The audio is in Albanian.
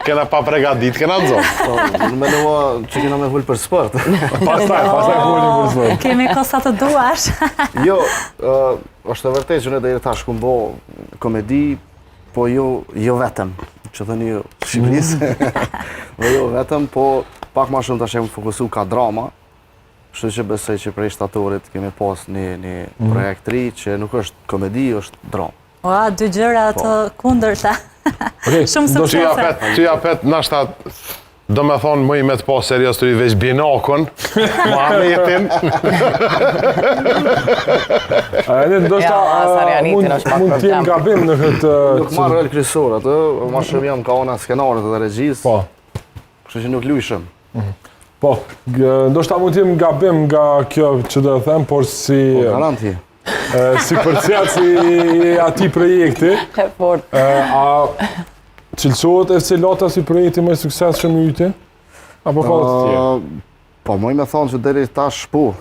Kena pa pregadit, kena në zonë. Në menua që kena me vull për sport. Pastaj vullim për sport. Kemi kosa të duash. Jo, është e vërtet që ne deri tash ku bo komedi, po jo vetëm, që thëni ju Shqipërisë. Jo vetëm, po pak ma shumë tash jemi fokusu ka drama. Kështu që besoj që prej shtatorit kemi pas një projekt ri që nuk është komedi, është dramë. Ua, dy gjëra të kundërta. Shumë suksese. Që ja pet, nashta, do me thonë mëj me të pas serios të i veç binakon, Muhametin. Mund t'jem gabim në këtë... Nuk marrë rol kryesor atë, ma shumë jam ka ona skenarit dhe regjisë. Po. Kështu që nuk lujshëm. Po, ndoshta mund t'jem gabim nga kjo që do të them, por si... Garanti. Si përciat si ati projekti, a cilësohet FC Lata si projekti më i suksesshëm i yti? Apo ka të tjerë? Po, moj me thonë që deri tash po.